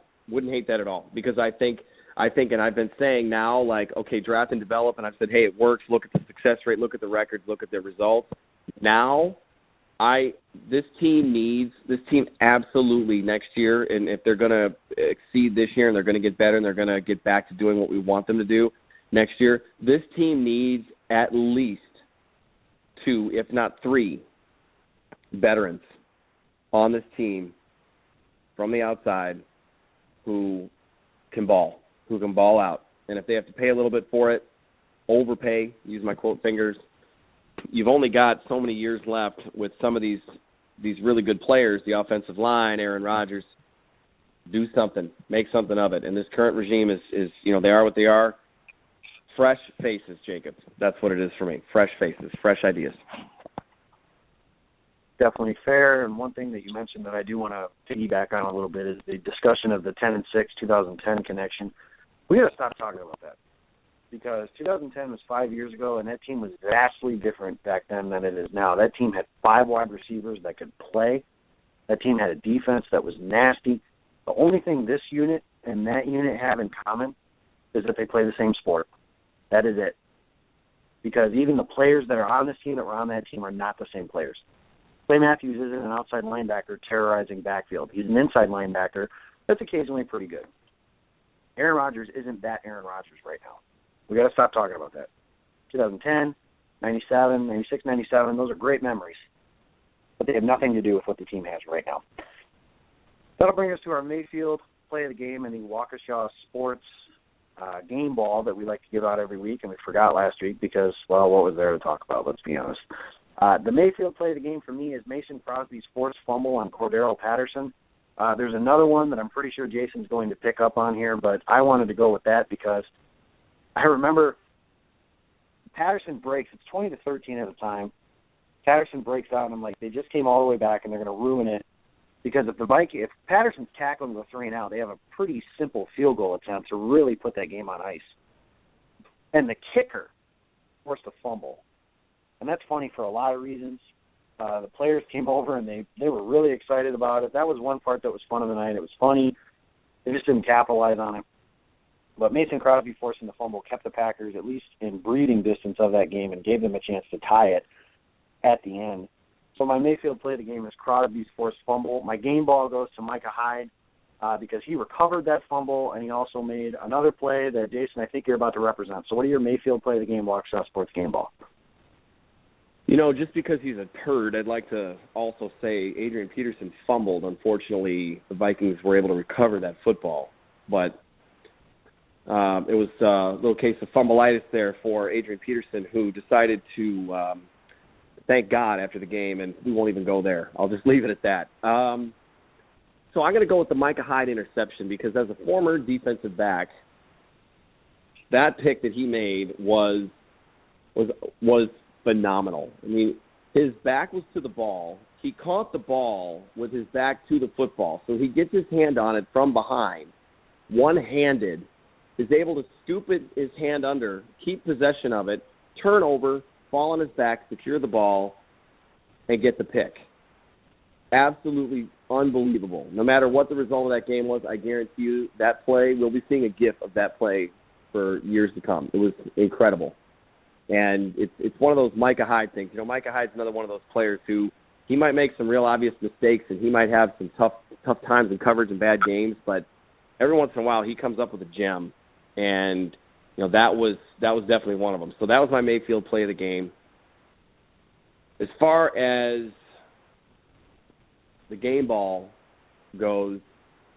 at all, because I think and I've been saying now, like, okay, draft and develop, and I've said, hey, it works. Look at the success rate, look at the records, look at their results. Now this team absolutely next year, and if they're going to exceed this year and they're going to get better and they're going to get back to doing what we want them to do next year, this team needs at least 2, if not 3, veterans on this team from the outside who can ball out. And if they have to pay a little bit for it, overpay, use my quote fingers, you've only got so many years left with some of these really good players, the offensive line, Aaron Rodgers. Do something. Make something of it. And this current regime is they are what they are. Fresh faces, Jacob. That's what it is for me. Fresh faces, fresh ideas. Definitely fair. And one thing that you mentioned that I do want to piggyback on a little bit is the discussion of the 10-6 2010 connection. We got to stop talking about that, because 2010 was 5 years ago, and that team was vastly different back then than it is now. That team had 5 wide receivers that could play. That team had a defense that was nasty. The only thing this unit and that unit have in common is that they play the same sport. That is it. Because even the players that are on this team that were on that team are not the same players. Clay Matthews isn't an outside linebacker terrorizing backfield. He's an inside linebacker that's occasionally pretty good. Aaron Rodgers isn't that Aaron Rodgers right now. We got to stop talking about that. 2010, 97, 96, 97, those are great memories. But they have nothing to do with what the team has right now. That'll bring us to our Mayfield play of the game and the Waukesha Sports game ball that we like to give out every week, and we forgot last week because, well, what was there to talk about, let's be honest. The Mayfield play of the game for me is Mason Crosby's forced fumble on Cordero Patterson. There's another one that I'm pretty sure Jason's going to pick up on here, but I wanted to go with that because I remember Patterson breaks. It's 20-13 at the time. Patterson breaks out, and I'm like, they just came all the way back, and they're going to ruin it because if Patterson's tackling the 3-and-out, they have a pretty simple field goal attempt to really put that game on ice. And the kicker forced a fumble. And that's funny for a lot of reasons. The players came over, and they were really excited about it. That was one part that was fun of the night. It was funny. They just didn't capitalize on it. But Mason Crosby forcing the fumble kept the Packers at least in breathing distance of that game and gave them a chance to tie it at the end. So my Mayfield play of the game is Crosby's forced fumble. My game ball goes to Micah Hyde because he recovered that fumble, and he also made another play that, Jason, I think you're about to represent. So what are your Mayfield play of the game, Waukesha Sports game ball? You know, just because he's a turd, I'd like to also say Adrian Peterson fumbled. Unfortunately, the Vikings were able to recover that football. But it was a little case of fumbleitis there for Adrian Peterson, who decided to thank God after the game, and we won't even go there. I'll just leave it at that. So I'm going to go with the Micah Hyde interception because as a former defensive back, that pick that he made was phenomenal. I mean, his back was to the ball. He caught the ball with his back to the football, so he gets his hand on it from behind, one-handed, is able to scoop his hand under, keep possession of it, turn over, fall on his back, secure the ball, and get the pick. Absolutely unbelievable. No matter what the result of that game was, I guarantee you that play, we'll be seeing a GIF of that play for years to come. It was incredible. And it's one of those Micah Hyde things. You know, Micah Hyde's another one of those players who he might make some real obvious mistakes and he might have some tough times in coverage and bad games, but every once in a while he comes up with a gem. And, you know, that was definitely one of them. So that was my Mayfield play of the game. As far as the game ball goes,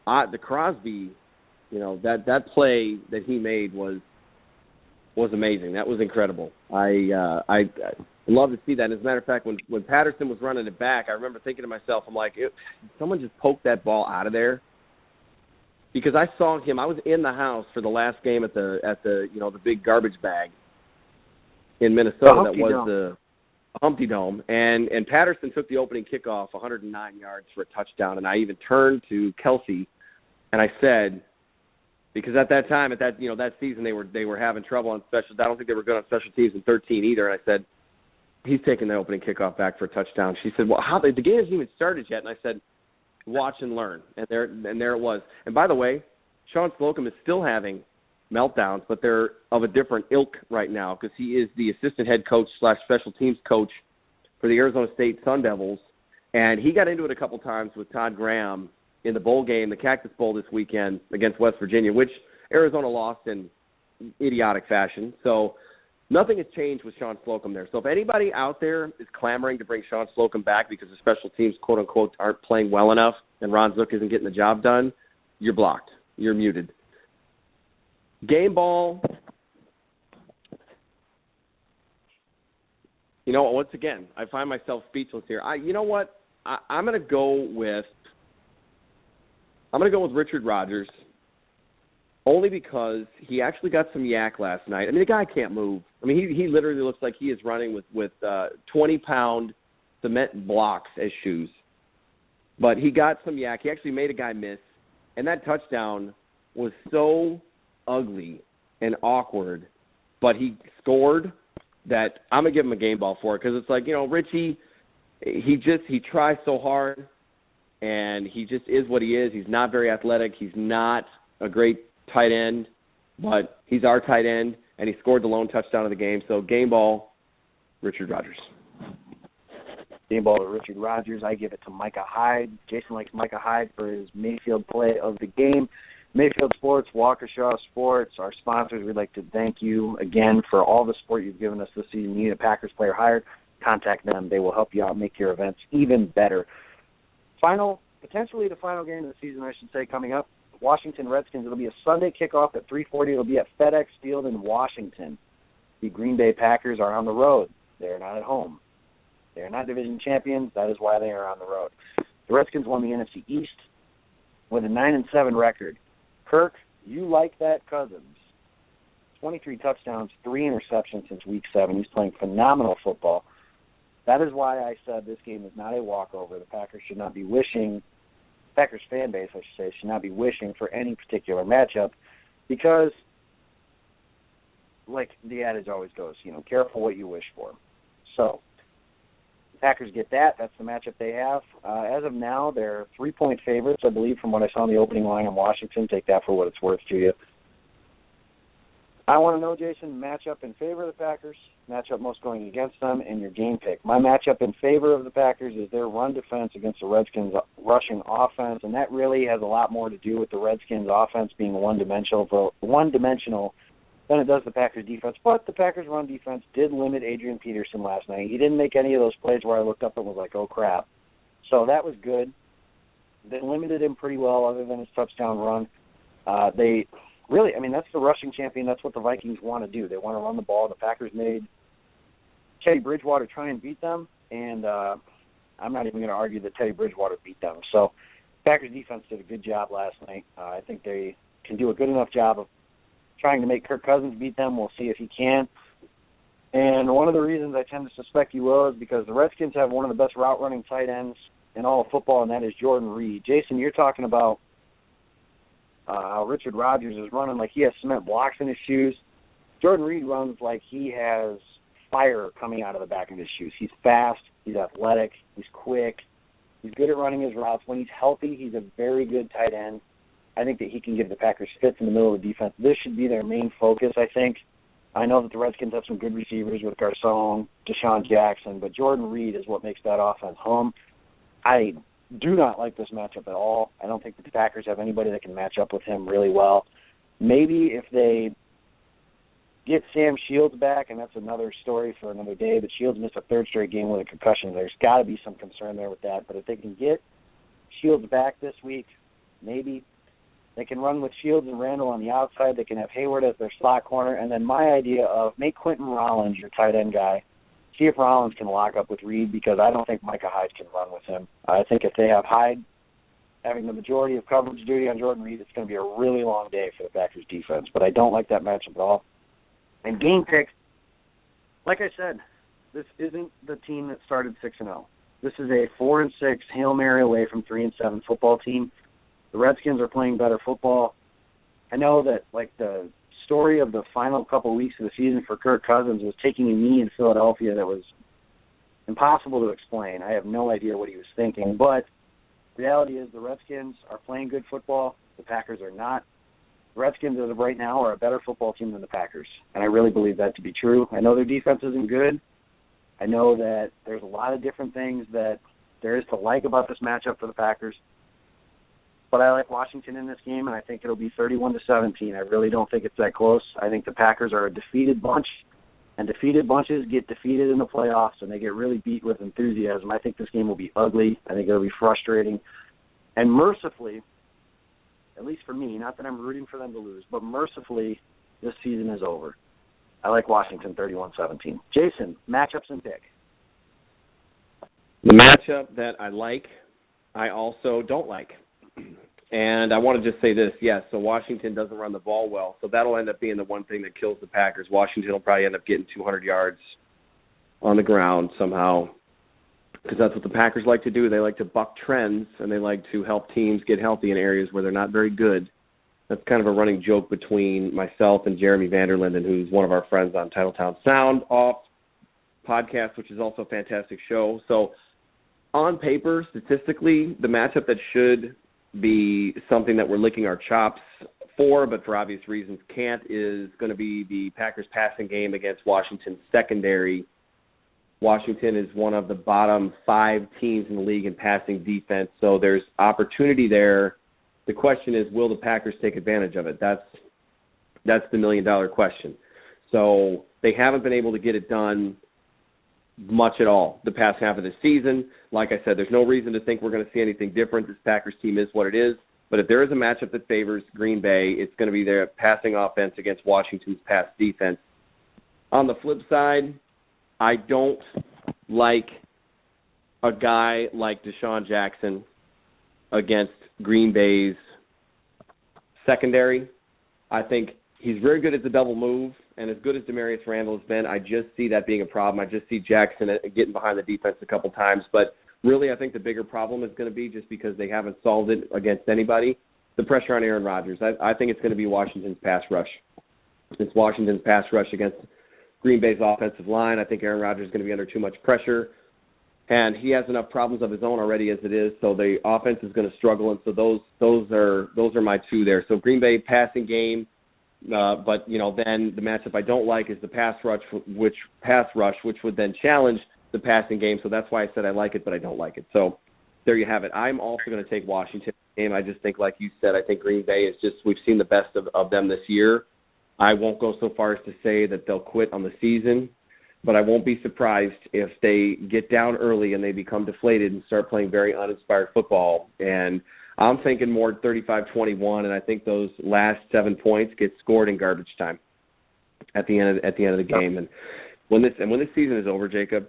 the Crosby, you know, that play that he made was amazing. That was incredible. I love to see that. As a matter of fact, when Patterson was running it back, I remember thinking to myself, I'm like, someone just poked that ball out of there. Because I saw him, I was in the house for the last game at the you know, the big garbage bag in Minnesota that was the Humpty Dome, and Patterson took the opening kickoff 109 yards for a touchdown, and I even turned to Kelsey and I said, because at that time, that season they were having trouble on special. I don't think they were good on special teams in 13 either. And I said, he's taking the opening kickoff back for a touchdown. She said, well, the game hasn't even started yet. And I said, watch and learn. And there it was. And by the way, Sean Slocum is still having meltdowns, but they're of a different ilk right now because he is the assistant head coach / special teams coach for the Arizona State Sun Devils. And he got into it a couple times with Todd Graham in the bowl game, the Cactus Bowl this weekend against West Virginia, which Arizona lost in idiotic fashion. So nothing has changed with Sean Slocum there. So if anybody out there is clamoring to bring Sean Slocum back because the special teams, quote-unquote, aren't playing well enough and Ron Zook isn't getting the job done, you're blocked. You're muted. Game ball, you know, once again, I find myself speechless here. You know what? I'm going to go with Richard Rodgers only because he actually got some yak last night. I mean, the guy can't move. I mean, he literally looks like he is running with 20-pound cement blocks as shoes. But he got some yak. He actually made a guy miss. And that touchdown was so ugly and awkward, but he scored that I'm going to give him a game ball for it because it's like, you know, Richie, he tries so hard. And he just is what he is. He's not very athletic. He's not a great tight end, but he's our tight end, and he scored the lone touchdown of the game. So game ball, Richard Rodgers. Game ball to Richard Rogers. I give it to Micah Hyde. Jason likes Micah Hyde for his Mayfield play of the game. Mayfield Sports, Waukesha Sports, our sponsors, we'd like to thank you again for all the support you've given us this season. You need a Packers player hired, contact them. They will help you out, make your events even better. Potentially the final game of the season, I should say, coming up, Washington Redskins. It'll be a Sunday kickoff at 3:40. It'll be at FedEx Field in Washington. The Green Bay Packers are on the road. They're not at home. They're not division champions. That is why they are on the road. The Redskins won the NFC East with a 9-7 record. Kirk, you like that Cousins. 23 touchdowns, 3 interceptions since Week 7. He's playing phenomenal football. That is why I said this game is not a walkover. The Packers should not be wishing, Packers fan base, I should say, should not be wishing for any particular matchup because, like the adage always goes, careful what you wish for. So, Packers get that. That's the matchup they have. As of now, they're 3-point favorites, I believe, from what I saw in the opening line in Washington. Take that for what it's worth to you. I want to know, Jason, matchup in favor of the Packers, matchup most going against them, and your game pick. My matchup in favor of the Packers is their run defense against the Redskins' rushing offense, and that really has a lot more to do with the Redskins' offense being one-dimensional than it does the Packers' defense. But the Packers' run defense did limit Adrian Peterson last night. He didn't make any of those plays where I looked up and was like, oh, crap. So that was good. They limited him pretty well other than his touchdown run. That's the rushing champion. That's what the Vikings want to do. They want to run the ball. The Packers made Teddy Bridgewater try and beat them, and I'm not even going to argue that Teddy Bridgewater beat them. So Packers' defense did a good job last night. I think they can do a good enough job of trying to make Kirk Cousins beat them. We'll see if he can. And one of the reasons I tend to suspect he will is because the Redskins have one of the best route-running tight ends in all of football, and that is Jordan Reed. Jason, you're talking about how Richard Rogers is running like he has cement blocks in his shoes. Jordan Reed runs like he has fire coming out of the back of his shoes. He's fast. He's athletic. He's quick. He's good at running his routes. When he's healthy, he's a very good tight end. I think that he can give the Packers fits in the middle of the defense. This should be their main focus, I think. I know that the Redskins have some good receivers with Garcon, Deshaun Jackson, but Jordan Reed is what makes that offense hum. I do not like this matchup at all. I don't think that the Packers have anybody that can match up with him really well. Maybe if they get Sam Shields back, and that's another story for another day, but Shields missed a third straight game with a concussion. There's got to be some concern there with that. But if they can get Shields back this week, maybe. They can run with Shields and Randall on the outside. They can have Hayward as their slot corner. And then my idea of make Quentin Rollins your tight end guy. See if Rollins can lock up with Reed because I don't think Micah Hyde can run with him. I think if they have Hyde having the majority of coverage duty on Jordan Reed, it's going to be a really long day for the Packers defense. But I don't like that matchup at all. And game pick, like I said, this isn't the team that started 6-0. This is a 4-6 Hail Mary away from 3-7 football team. The Redskins are playing better football. I know that, the story of the final couple of weeks of the season for Kirk Cousins was taking a knee in Philadelphia that was impossible to explain. I have no idea what he was thinking. But the reality is the Redskins are playing good football. The Packers are not. The Redskins, as of right now, are a better football team than the Packers. And I really believe that to be true. I know their defense isn't good. I know that there's a lot of different things that there is to like about this matchup for the Packers. But I like Washington in this game, and I think it'll be 31-17. I really don't think it's that close. I think the Packers are a defeated bunch, and defeated bunches get defeated in the playoffs, and they get really beat with enthusiasm. I think this game will be ugly. I think it'll be frustrating. And mercifully, at least for me, not that I'm rooting for them to lose, but mercifully, this season is over. I like Washington 31-17. Jason, matchups and pick. The matchup that I like, I also don't like. And I want to just say this, yes, so Washington doesn't run the ball well, so that'll end up being the one thing that kills the Packers. Washington will probably end up getting 200 yards on the ground somehow because that's what the Packers like to do. They like to buck trends, and they like to help teams get healthy in areas where they're not very good. That's kind of a running joke between myself and Jeremy Vanderlinden, who's one of our friends on Titletown Sound Off podcast, which is also a fantastic show. So on paper, statistically, the matchup that should be something that we're licking our chops for, but for obvious reasons can't, is going to be the Packers passing game against Washington's secondary. Washington is one of the bottom 5 teams in the league in passing defense, so there's opportunity there. The question is, will the Packers take advantage of it? That's the million-dollar question. So they haven't been able to get it done much at all the past half of the season. Like I said, there's no reason to think we're going to see anything different. This Packers team is what it is. But if there is a matchup that favors Green Bay, it's going to be their passing offense against Washington's pass defense. On the flip side, I don't like a guy like Deshaun Jackson against Green Bay's secondary. I think he's very good at the double move, and as good as Demarius Randall has been, I just see that being a problem. I just see Jackson getting behind the defense a couple times. But really, I think the bigger problem is going to be, just because they haven't solved it against anybody, the pressure on Aaron Rodgers. I think it's going to be Washington's pass rush. It's Washington's pass rush against Green Bay's offensive line. I think Aaron Rodgers is going to be under too much pressure, and he has enough problems of his own already as it is. So the offense is going to struggle, and so those are my two there. So Green Bay passing game, but then the matchup I don't like is the pass rush, which would then challenge the passing game. So that's why I said I like it, but I don't like it. So there you have it. I'm also going to take Washington game. I just think, like you said, I think Green Bay is just, we've seen the best of them this year. I won't go so far as to say that they'll quit on the season, but I won't be surprised if they get down early and they become deflated and start playing very uninspired football. And I'm thinking more 35-21, and I think those last 7 points get scored in garbage time at the end of the game. And when this season is over, Jacob,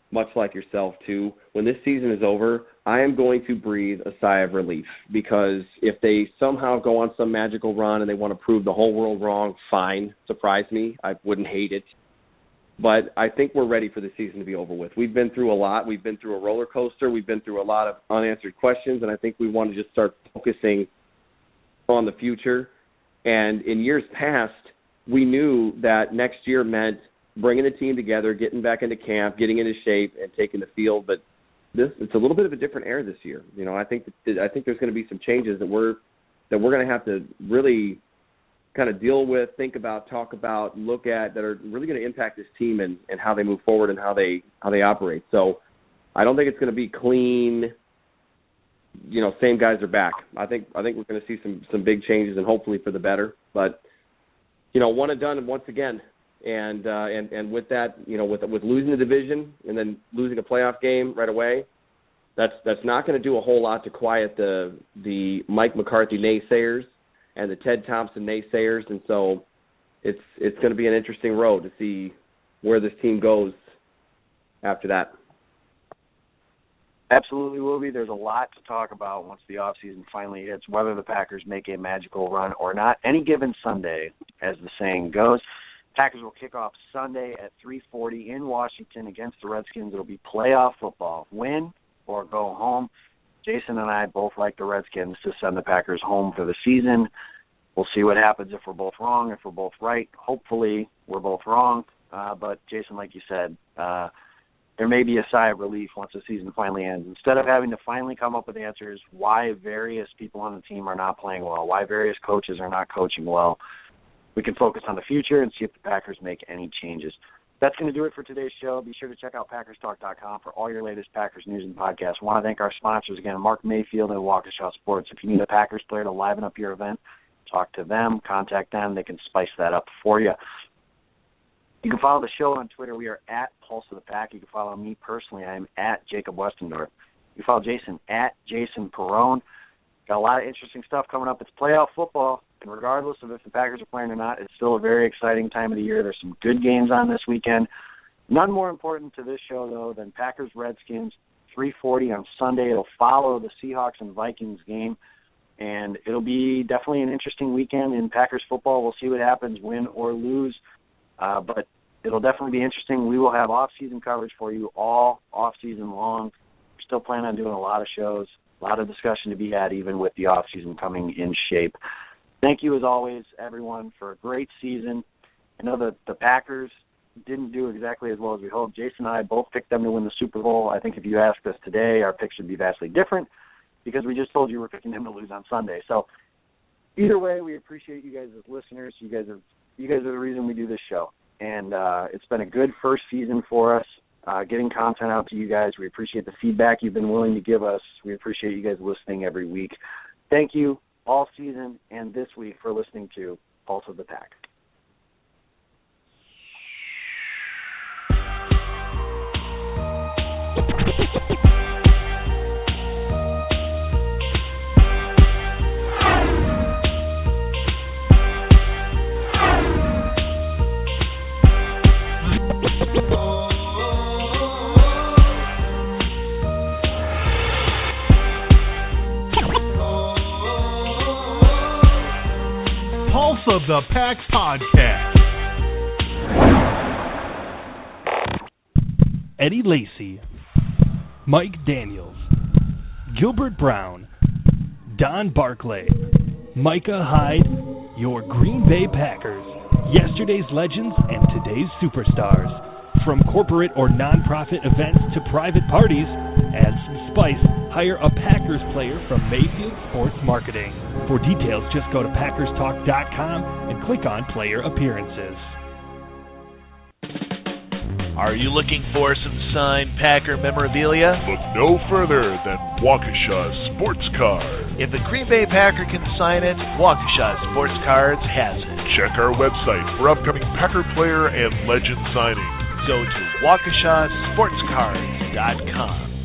much like yourself too, when this season is over, I am going to breathe a sigh of relief, because if they somehow go on some magical run and they want to prove the whole world wrong, fine, surprise me. I wouldn't hate it. But I think we're ready for the season to be over with. We've been through a lot. We've been through a roller coaster. We've been through a lot of unanswered questions, and I think we want to just start focusing on the future. And in years past, we knew that next year meant bringing the team together, getting back into camp, getting into shape, and taking the field. But it's a little bit of a different era this year. I think there's going to be some changes that we're going to have to really kind of deal with, think about, talk about, look at, that are really going to impact this team and how they move forward and how they operate. So I don't think it's going to be clean, same guys are back. I think we're going to see some big changes, and hopefully for the better. But one and done once again. And with that, with losing the division and then losing a playoff game right away, that's not going to do a whole lot to quiet the Mike McCarthy naysayers and the Ted Thompson naysayers. And so it's going to be an interesting road to see where this team goes after that. Absolutely will be. There's a lot to talk about once the offseason finally hits, whether the Packers make a magical run or not. Any given Sunday, as the saying goes. Packers will kick off Sunday at 3:40 in Washington against the Redskins. It'll be playoff football. Win or go home. Jason and I both like the Redskins to send the Packers home for the season. We'll see what happens if we're both wrong, if we're both right. Hopefully we're both wrong. But, Jason, like you said, there may be a sigh of relief once the season finally ends. Instead of having to finally come up with answers why various people on the team are not playing well, why various coaches are not coaching well, we can focus on the future and see if the Packers make any changes. That's going to do it for today's show. Be sure to check out PackersTalk.com for all your latest Packers news and podcasts. I want to thank our sponsors again, Mark Mayfield and Waukesha Sports. If you need a Packers player to liven up your event, talk to them, contact them. They can spice that up for you. You can follow the show on Twitter. We are at Pulse of the Pack. You can follow me personally. I am at Jacob Westendorf. You can follow Jason at Jason Perrone. Got a lot of interesting stuff coming up. It's playoff football, and regardless of if the Packers are playing or not, it's still a very exciting time of the year. There's some good games on this weekend. None more important to this show, though, than Packers-Redskins, 3:40 on Sunday. It'll follow the Seahawks and Vikings game, and it'll be definitely an interesting weekend in Packers football. We'll see what happens, win or lose, but it'll definitely be interesting. We will have off-season coverage for you all off-season long. We're still planning on doing a lot of shows. A lot of discussion to be had, even with the offseason coming in shape. Thank you, as always, everyone, for a great season. I know that the Packers didn't do exactly as well as we hoped. Jason and I both picked them to win the Super Bowl. I think if you asked us today, our picks would be vastly different, because we just told you we're picking them to lose on Sunday. So either way, we appreciate you guys as listeners. You guys are the reason we do this show. And it's been a good first season for us. getting content out to you guys. We appreciate the feedback you've been willing to give us. We appreciate you guys listening every week. Thank you all season and this week for listening to Pulse of the Pack. Pulse of the Pack podcast. Eddie Lacy, Mike Daniels, Gilbert Brown, Don Barclay, Micah Hyde, your Green Bay Packers, yesterday's legends and today's superstars. From corporate or nonprofit events to private parties, add some spice, hire a Packers player from Mayfield Sports Marketing. For details, just go to PackersTalk.com and click on Player Appearances. Are you looking for some signed Packer memorabilia? Look no further than Waukesha Sports Cards. If the Green Bay Packer can sign it, Waukesha Sports Cards has it. Check our website for upcoming Packer player and legend signings. Go to WaukeshaSportsCards.com.